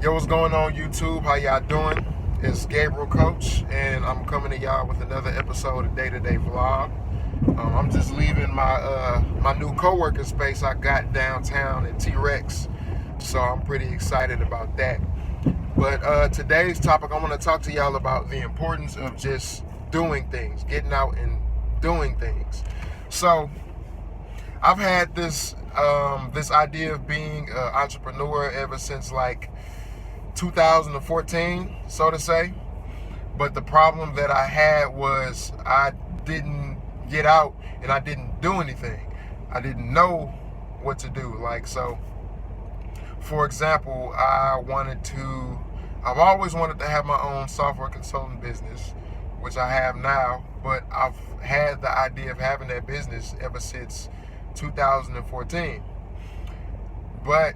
Yo, what's going on YouTube? How y'all doing? It's Gabriel Coach, and I'm coming to y'all with another episode of Day to Day Vlog. I'm just leaving my new co-working space I got downtown in T-Rex, so I'm pretty excited about that. But today's topic, I want to talk to y'all about the importance of just doing things, getting out and doing things. So I've had this idea of being an entrepreneur ever since like 2014, so to say. But the problem that I had was I didn't get out and I didn't do anything. I didn't know what to do. Like, so for example, I've always wanted to have my own software consulting business, which I have now, but I've had the idea of having that business ever since 2014. But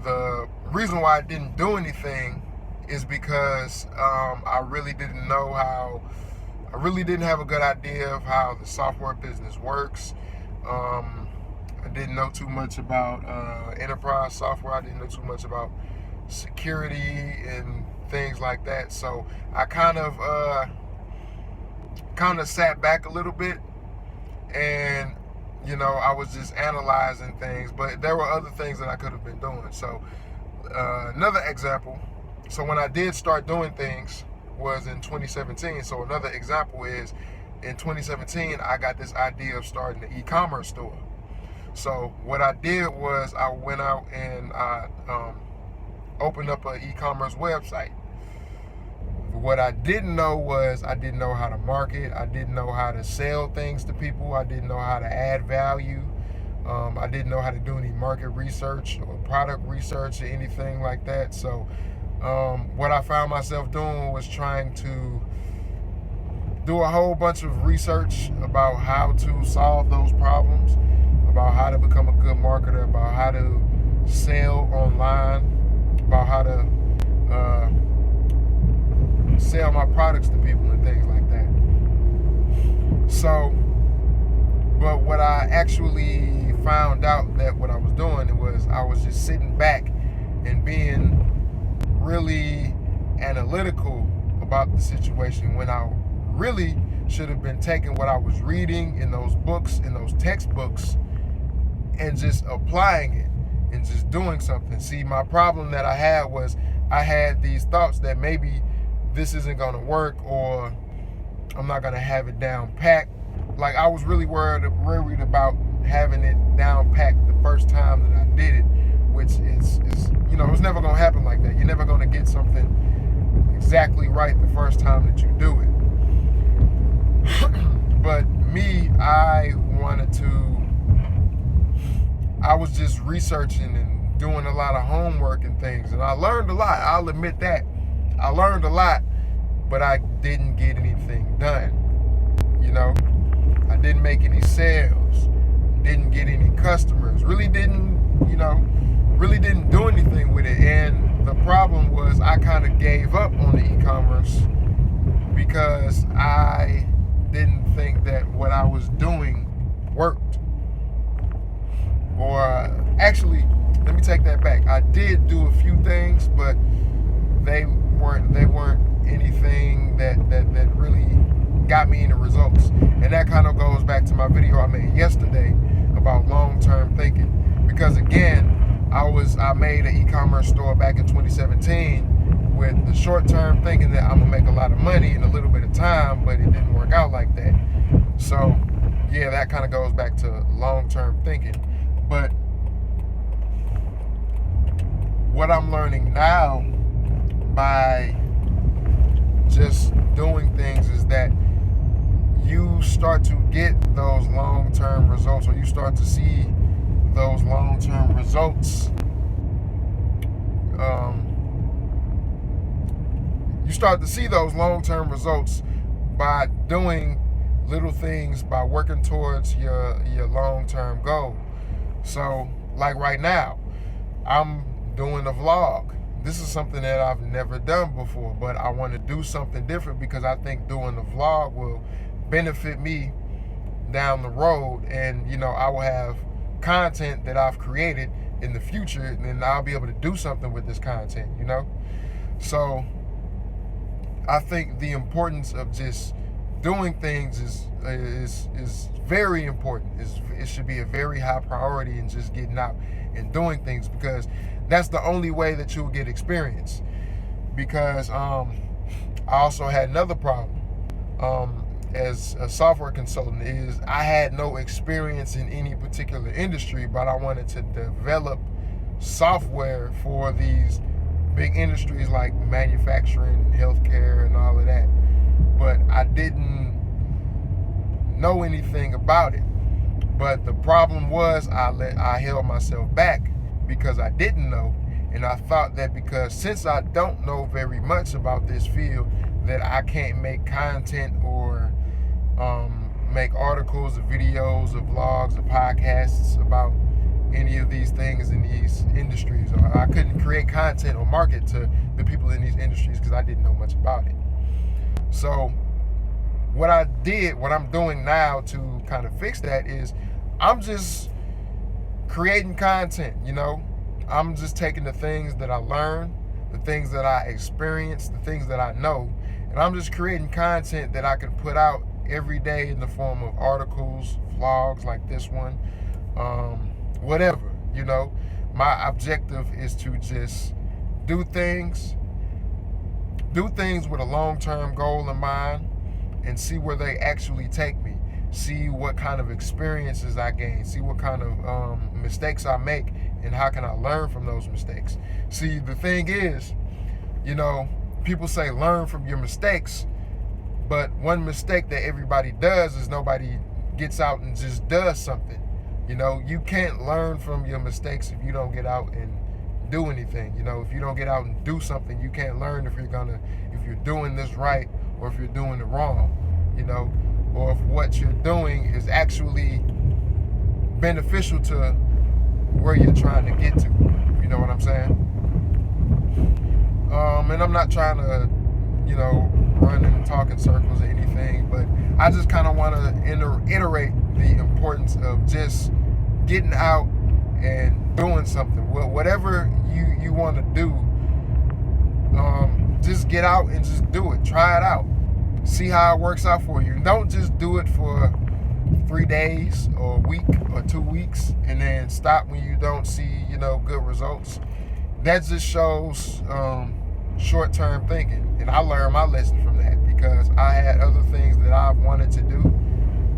the reason why I didn't do anything is because I really didn't have a good idea of how the software business works. I didn't know too much about enterprise software. I didn't know too much about security and things like that. So I kind of sat back a little bit, and I was just analyzing things, but there were other things that I could have been doing. So another example, so when I did start doing things was in 2017. So another example is in 2017, I got this idea of starting an e-commerce store. So what I did was I went out and I opened up an e-commerce website. What I didn't know was I didn't know how to market. I didn't know how to sell things to people. I didn't know how to add value. I didn't know how to do any market research or product research or anything like that. So what I found myself doing was trying to do a whole bunch of research about how to solve those problems, about how to become a good marketer, about how to sell online, about how to sell my products to people and things like that. So, but what I actually found out that what I was doing was I was just sitting back and being really analytical about the situation when I really should have been taking what I was reading in those books, in those textbooks, and just applying it and just doing something. See, my problem that I had was I had these thoughts that maybe this isn't gonna work, or I'm not gonna have it down packed. Like, I was really worried about having it down packed the first time that I did it, which is it's never gonna happen like that. You're never gonna get something exactly right the first time that you do it. But me, I was just researching and doing a lot of homework and things, and I learned a lot. I'll admit that. I learned a lot, but I didn't get anything done. I didn't make any sales, didn't get any customers, really didn't do anything with it. And the problem was I kind of gave up on the e-commerce because I didn't think that what I was doing worked. Or actually, let me take that back. I did do a few things, but they weren't anything that really got me any results. And that kind of goes back to my video I made yesterday about long-term thinking. Because again, I made an e-commerce store back in 2017 with the short-term thinking that I'm gonna make a lot of money in a little bit of time, but it didn't work out like that. So yeah, that kind of goes back to long-term thinking. But what I'm learning now by just doing things is that you start to get those long-term results, or you start to see those long-term results. You start to see those long-term results by doing little things, by working towards your long-term goal. So, like right now, I'm doing a vlog. This is something that I've never done before, but I want to do something different because I think doing the vlog will benefit me down the road, and I will have content that I've created in the future, then I'll be able to do something with this content, you know? So I think the importance of just doing things is very important. It should be a very high priority in just getting out and doing things, because that's the only way that you'll get experience. Because I also had another problem as a software consultant, is I had no experience in any particular industry, but I wanted to develop software for these big industries like manufacturing and healthcare and all of that. But I didn't know anything about it. But the problem was I held myself back because I didn't know. And I thought that because since I don't know very much about this field, that I can't make content or make articles or videos or vlogs or podcasts about any of these things in these industries, or I couldn't create content or market to the people in these industries because I didn't know much about it. So what I'm doing now to kind of fix that is I'm just creating content, you know. I'm just taking the things that I learned, the things that I experienced, the things that I know, and I'm just creating content that I can put out every day in the form of articles, vlogs like this one, whatever, you know. My objective is to just do things with a long-term goal in mind and see where they actually take me. See what kind of experiences I gain. See what kind of mistakes I make and how can I learn from those mistakes. See, the thing is, you know, people say learn from your mistakes, but one mistake that everybody does is nobody gets out and just does something. You know, you can't learn from your mistakes if you don't get out and do anything. You know, if you don't get out and do something, you can't learn if you're doing this right or if you're doing it wrong, you know, or if what you're doing is actually beneficial to where you're trying to get to. You know what I'm saying? And I'm not trying to, you know, run and talk in circles or anything, but I just kind of want to iterate the importance of just getting out and doing something. Whatever you want to do, just get out and just do it. Try it out. See how it works out for you. Don't just do it for 3 days or a week or 2 weeks and then stop when you don't see, you know, good results. That just shows short-term thinking. And I learned my lesson from that because I had other things that I've wanted to do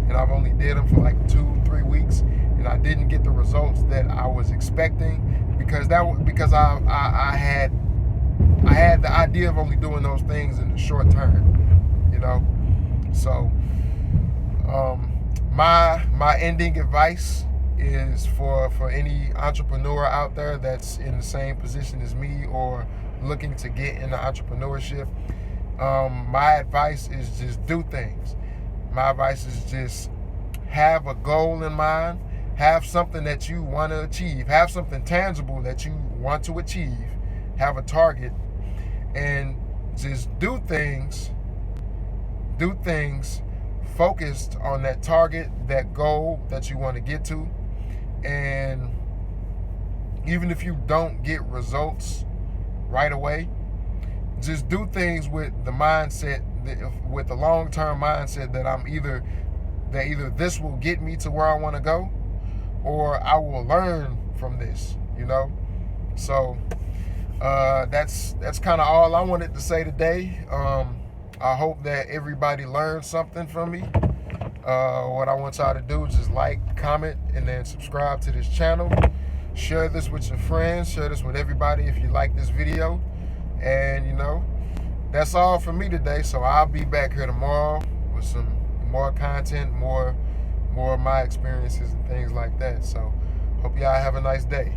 and I've only did them for like 2-3 weeks and I didn't get the results that I was expecting because I had the idea of only doing those things in the short term, you know. So my ending advice is for any entrepreneur out there that's in the same position as me or looking to get into entrepreneurship. My advice is just do things. My advice is just have a goal in mind, have something that you want to achieve, have something tangible that you want to achieve, have a target, and just do things focused on that target, that goal that you want to get to. And even if you don't get results right away, just do things with the mindset, with the long-term mindset that either this will get me to where I want to go, or I will learn from this, you know. So that's kind of all I wanted to say today. I hope that everybody learned something from me. What I want y'all to do is just like, comment, and then subscribe to this channel. Share this with your friends. Share this with everybody if you like this video. And, you know, that's all for me today. So I'll be back here tomorrow with some more content, more of my experiences and things like that. So hope y'all have a nice day.